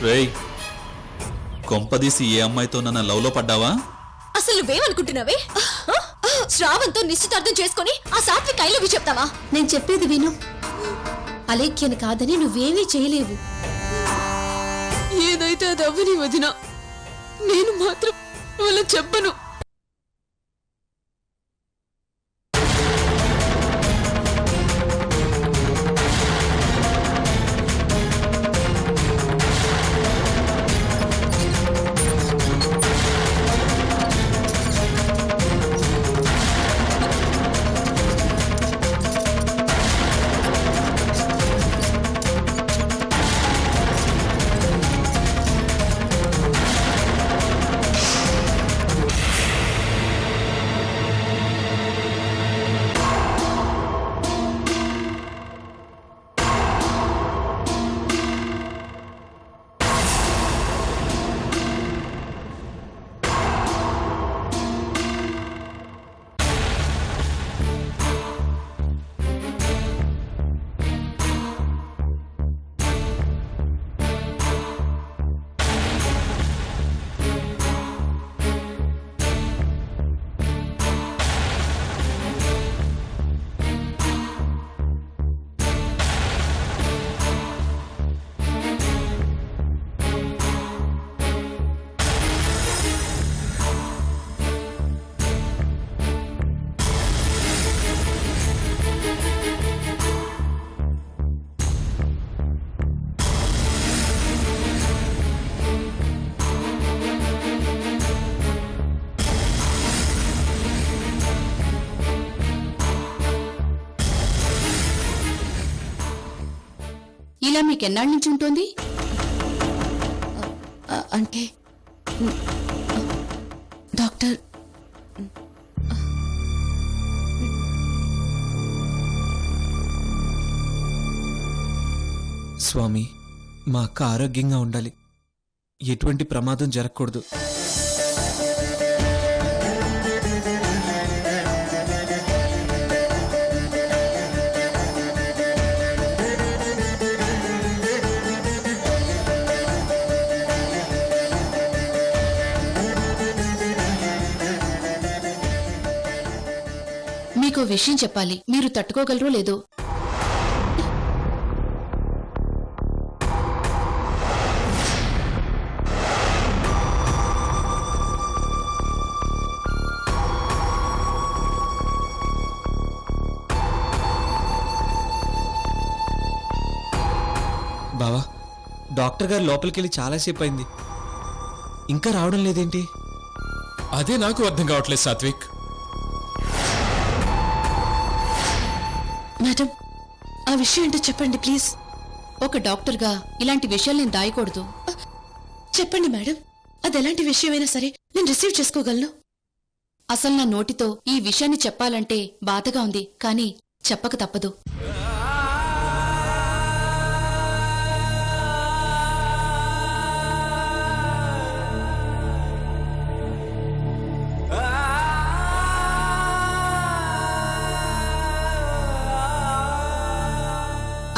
రేయ్, కొంపదీసి ఏ అమ్మాయితో నన్ను లవ్లో పడ్డావా? అసలు నువ్వేమనుకుంటున్నావే? శ్రావంతో నిశ్చితార్థం చేసుకుని ఆ సాత్విక్ ఐ లవ్ యు చెప్తావా? నేను చెప్పేది విను. అలేఖ్యను కాదని నువ్వేమీ చేయలేవు. ఏదైతే అది అవ్వని వదిన, నేను మాత్రం వాళ్ళ చెప్పను. ఇలా మీకెన్నాళ్ళ నుంచి ఉంటుంది? అంటే డాక్టర్, స్వామి, మా అక్క ఆరోగ్యంగా ఉండాలి, ఎటువంటి ప్రమాదం జరగకూడదు. మీకో విషయం చెప్పాలి, మీరు తట్టుకోగలరో లేదో. బావా, డాక్టర్ గారు లోపలికెళ్ళి చాలాసేపు అయింది, ఇంకా రావడం లేదేంటి? అదే నాకు అర్థం కావట్లేదు సాత్విక్. మేడం, ఆ విషయం ఏంటో చెప్పండి ప్లీజ్. ఒక డాక్టర్గా ఇలాంటి విషయాలు నేను దాయకూడదు. చెప్పండి మేడం, అది ఎలాంటి విషయమైనా సరే నేను రిసీవ్ చేసుకోగలను. అసలు నా నోటితో ఈ విషయాన్ని చెప్పాలంటే బాధగా ఉంది, కానీ చెప్పక తప్పదు.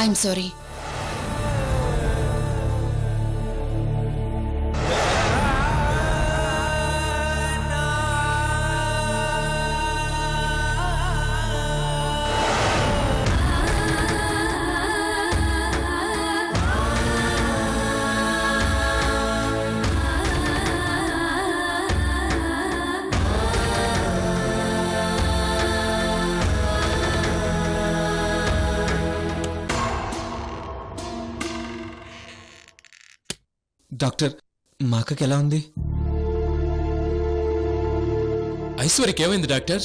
I'm sorry. డాక్టర్, మా అక్కకి ఎలా ఉంది? ఐశ్వర్యకి ఏమైంది డాక్టర్?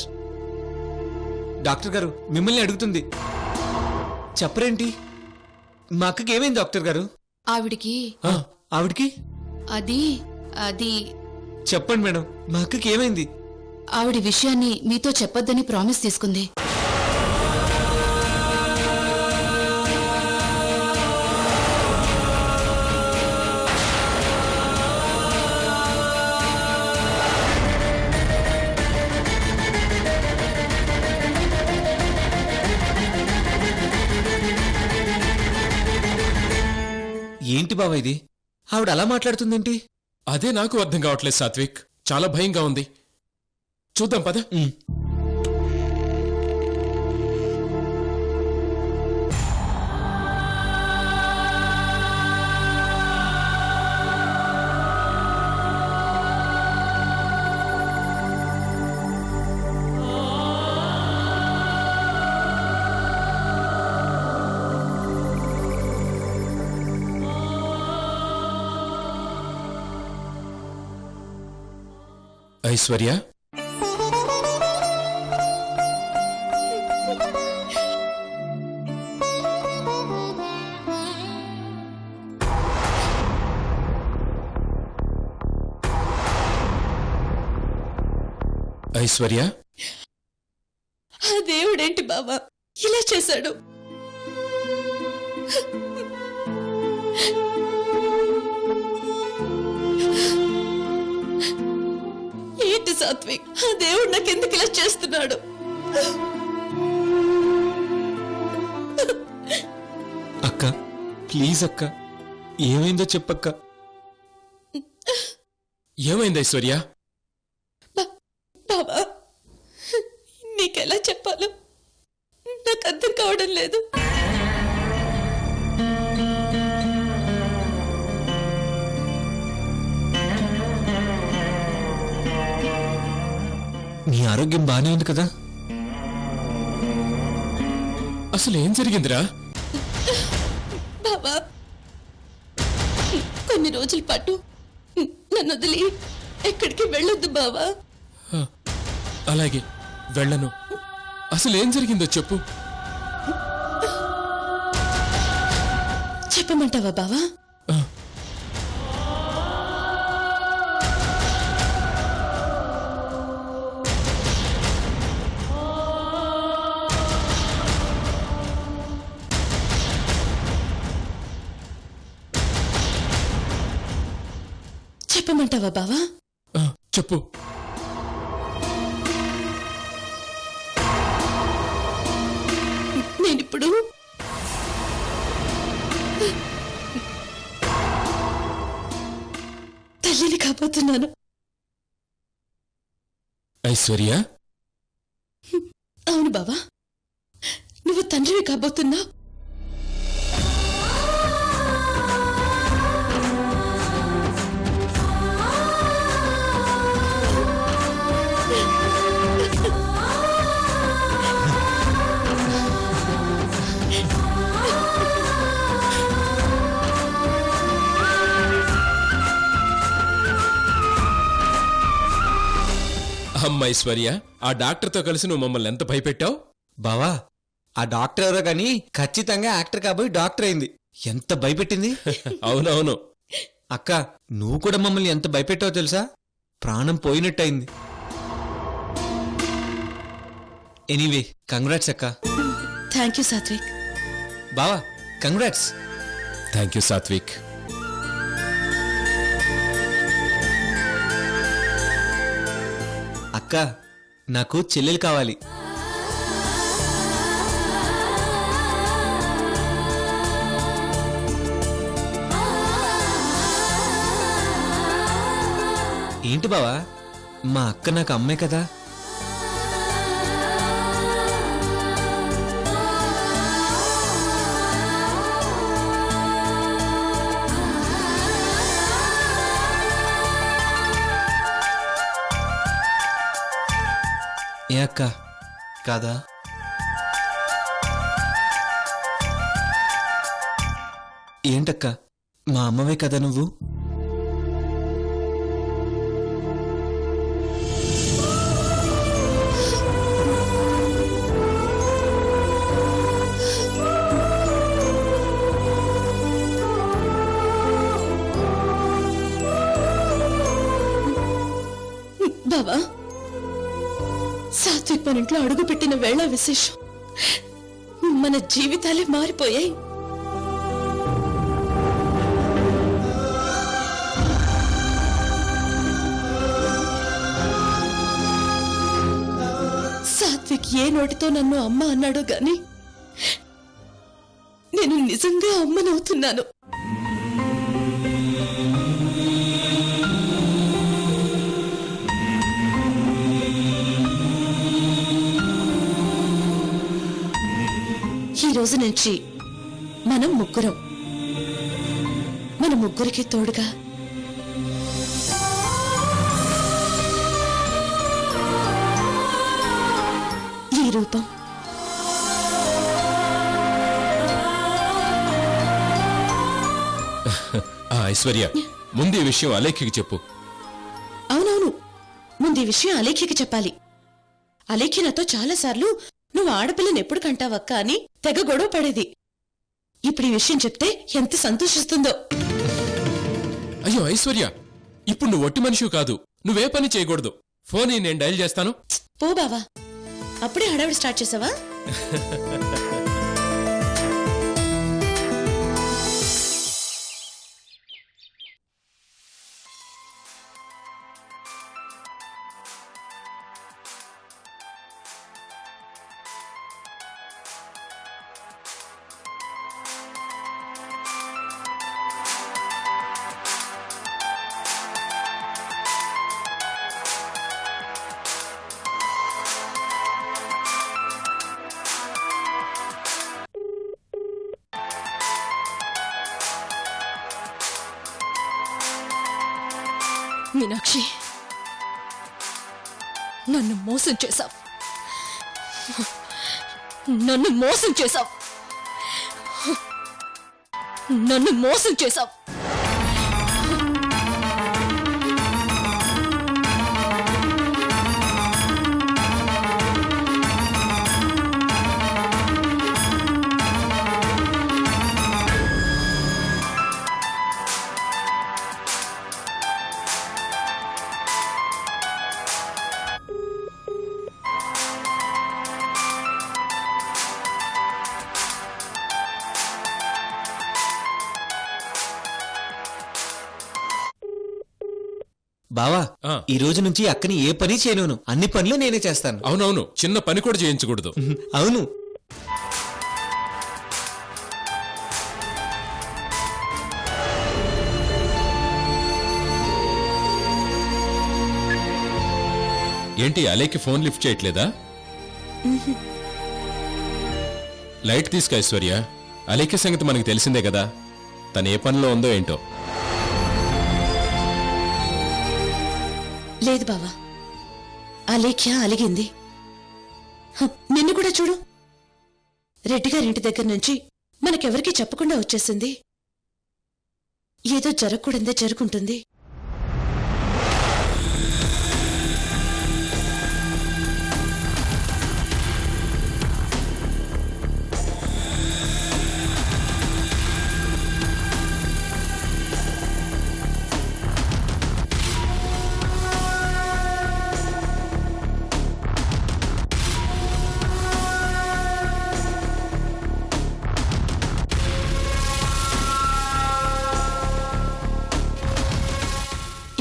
డాక్టర్ గారు మిమ్మల్ని అడుగుతుంది, చెప్పరేంటి? మా అక్కకి ఏమైంది డాక్టర్ గారు? ఆవిడికి ఆవిడికి అది అది చెప్పండి మేడం, మా అక్కకి ఏమైంది? ఆవిడ విషయాన్ని మీతో చెప్పొద్దని ప్రామిస్ తీసుకుంది. ఏంటి బావా ఇది? ఆవిడ అలా మాట్లాడుతుందేంటి? అదే నాకు అర్థం కావట్లేదు సాత్విక్. చాలా భయంగా ఉంది. చూద్దాం పద. ఐశ్వర్య, ఐశ్వర్య, ఆ దేవుడేంటి బావా ఇలా చేశాడు? ఏంటి సాత్విక్, ఆ దేవుడు నాకెందుకు ఇలా చేస్తున్నాడు? అక్క ప్లీజ్ అక్క, ఏమైందో చెప్పక్క. ఏమైంది ఐశ్వర్య? బావా నీకెలా చెప్పాలో నాకు అర్థం కావడం లేదు. నీ ఆరోగ్యం బానే ఉంది కదా? అసలు ఏం జరిగిందిరా? బావా కొన్ని రోజుల పాటు నన్ను వదిలి ఎక్కడికి వెళ్ళొద్దు బావా. అలాగే వెళ్ళను. అసలు ఏం జరిగిందో చెప్పు. చెప్పమంటావా బావా? ఆ, చెప్పమంటావా బావా? ఆ, చెప్పు. నేనిప్పుడు తల్లిని కాబోతున్నాను. ఐశ్వర్య, అవును బావా, నువ్వు తండ్రివి కాబోతున్నా. అమ్మ ఐశ్వర్య, ఆ డాక్టర్తో కలిసి నువ్వు మమ్మల్ని ఎంత భయపెట్టావు. బావా ఆ డాక్టర్ ఎవరో గాని ఖచ్చితంగా యాక్టర్ కాబోయి డాక్టర్ అయింది. ఎంత భయపెట్టింది. అవునవును. అక్క నువ్వు కూడా మమ్మల్ని ఎంత భయపెట్టావో తెలుసా? ప్రాణం పోయినట్టయింది. ఎనీవే కంగ్రాట్స్ అక్క. Thank you Satvik. బావా కంగ్రాట్స్. Thank you Satvik. అక్క నాకు చెల్లెలు కావాలి. ఏంటి బావా, మా అక్క నాకు అమ్మే కదా. ఏ అక్క కాదా? ఏంటక్క మా అమ్మవే కదా నువ్వు? బావా సాత్విక్ మన ఇంట్లో అడుగు పెట్టిన వేళ విశేషం. మన జీవితాలే మారిపోయాయి. సాత్విక్ ఏ నోటితో నన్ను అమ్మ అన్నాడో గాని నేను నిజంగా అమ్మనవుతున్నాను. రోజు నుంచి మనం ముగ్గురం, మన ముగ్గురికి తోడుగా ఈ రూపం. ఐశ్వర్య, ముందు ఈ విషయం అలేఖ్యకి చెప్పు. అవునవును, ముందు ఈ విషయం అలేఖ్యకి చెప్పాలి. అలేఖ్య నాతో చాలాసార్లు నువ్వు ఆడపిల్లని ఎప్పుడు కంటావక్క అని తెగ గొడవ పడేది. ఇప్పుడు ఈ విషయం చెప్తే ఎంత సంతోషిస్తుందో. అయ్యో ఐశ్వర్య, ఇప్పుడు నువ్వు ఒట్టి మనిషివి కాదు, నువ్వే పని చేయకూడదు. ఫోన్ నేను డైల్ చేస్తాను. పో బావా, అప్పుడే హడావిడి స్టార్ట్ చేసావా? మీనాక్షి, నన్ను మోసం చేశావు, నన్ను మోసం చేశావు, నన్ను మోసం చేశావు. బావా, ఆ. ఈ రోజు నుంచి అక్కని ఏ పని చేయను, అన్ని పనులు నేనే చేస్తాను. అవునవును, చిన్న పని కూడా చేయించకూడదు. అవును. ఏంటి అలేఖ్య ఫోన్ లిఫ్ట్ చేయట్లేదా? లైట్ తీసుకు ఐశ్వర్య, అలేఖ్య సంగతి మనకు తెలిసిందే కదా, తను ఏ పనిలో ఉందో ఏంటో. లేదు బావా, అలేఖ్య అలిగింది. నిన్ను కూడా చూడు, రెడ్డిగారింటి దగ్గర నుంచి మనకెవరికీ చెప్పకుండా వచ్చేసింది. ఏదో జరగకూడదే జరుగుంటుంది.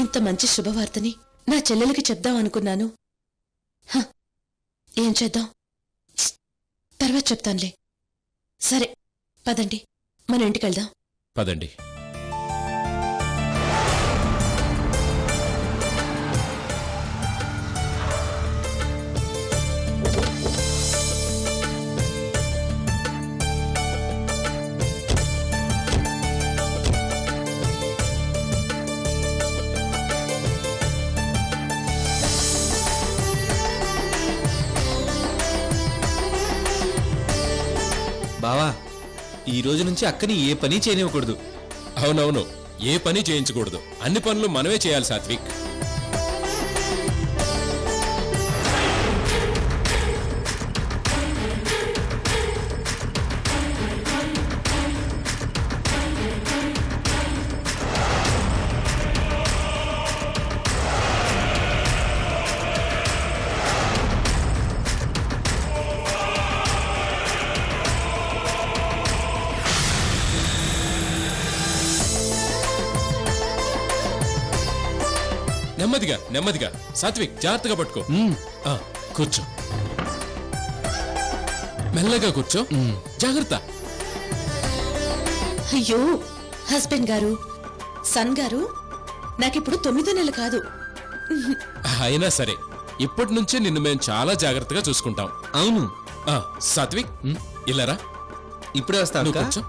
ఇంత మంచి శుభవార్తని నా చెల్లెలకి చెప్దాం అనుకున్నాను. ఏం చేద్దాం, తర్వాత చెప్తానులే. సరే పదండి, మన ఇంటికి వెళ్దాం. పదండి. బావా, ఈ రోజు నుంచి అక్కని ఏ పని చేయనివ్వకూడదు. అవునవును, ఏ పని చేయించకూడదు, అన్ని పనులు మనమే చేయాలి సాత్విక్. నెమ్మదిగా నెమ్మదిగా సాత్విక్, జాగ్రత్తగా పట్టుకో. కూర్చో, మెల్లగా కూర్చో, జాగ్రత్త. అయ్యో హస్బెండ్ గారు, సన్ గారు, నాకిప్పుడు 9 నెలలు కాదు. అయినా సరే ఇప్పటి నుంచే నిన్ను మేము చాలా జాగ్రత్తగా చూసుకుంటాం. అవును. సాత్విక్, ఇలారా. ఇప్పుడే వస్తా నువ్వు అక్క. కూర్చో.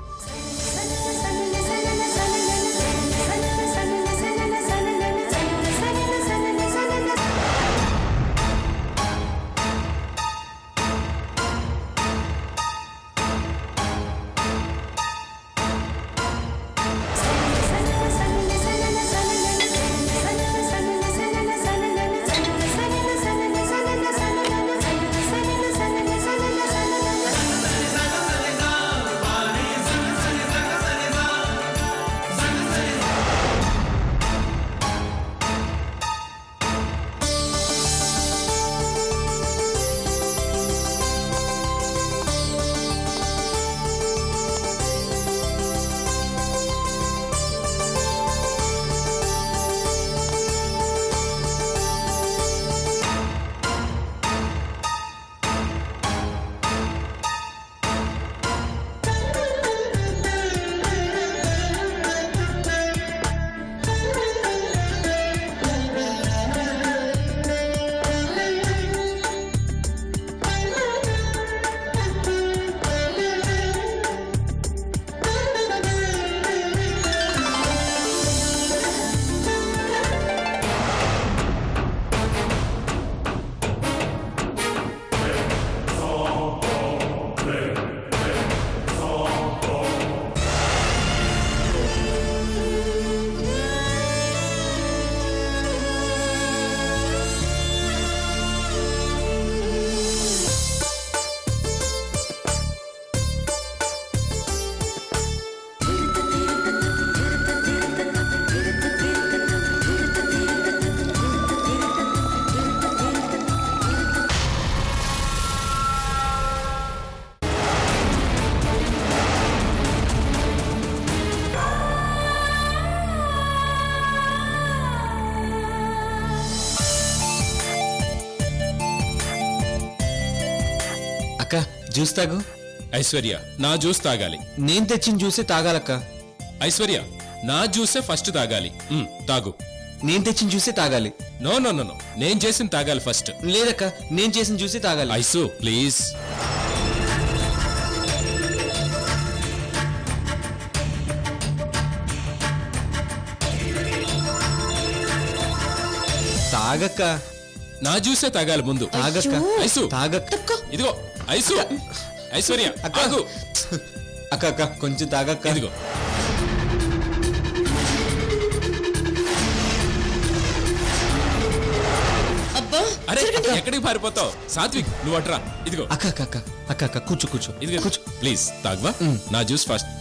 అక్క జ్యూస్ తాగు. ఐశ్వర్య నా జ్యూస్ తాగాలి. నేను తెచ్చిన జ్యూసే తాగాలక్క. ఐశ్వర్య నా జ్యూసే ఫస్ట్ తాగాలి. తాగు. నేను తెచ్చిన జ్యూసే తాగాలి. నో నో నో నో, నేను చేసిన తాగాలి ఫస్ట్. లేదక్క, నేను చేసిన జ్యూసే తాగాలి. Ice please. తాగక్క, నా జ్యూసే తాగాలి ముందు. తాగక్క, ఐసు తాగక్క. ఇదిగో ఐసు. ఐశ్వర్య అక్క. తాగు. అక్క అక్క కొంచెం తాగక్క. ఇదిగో అబ్బా అరే ఎక్కడికి పారిపోతావు? సాత్విక్ నువ్వు అట్రా. ఇదిగో అక్క అక్క అక్క అక్క అక్క కూర్చో కూర్చో. ఇదిగో కూర్చో ప్లీజ్. తాగువా? నా జ్యూస్ ఫస్ట్.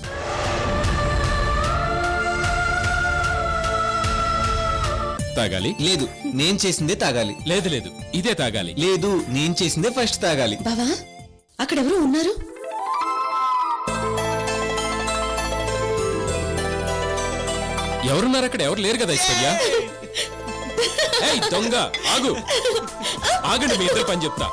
తాగాలి. లేదు, నేను చేసిందే తాగాలి. లేదు లేదు, ఇదే తాగాలి. లేదు, నేను చేసిందే ఫస్ట్ తాగాలి. బావా అక్కడెవరో ఉన్నారు. ఎవరున్నారు అక్కడ? ఎవరు లేరు కదా ఐశ్వర్య. ఏయ్ దొంగ ఆగు. ఆగండి, మీ ఇద్దరు పని చెప్తా.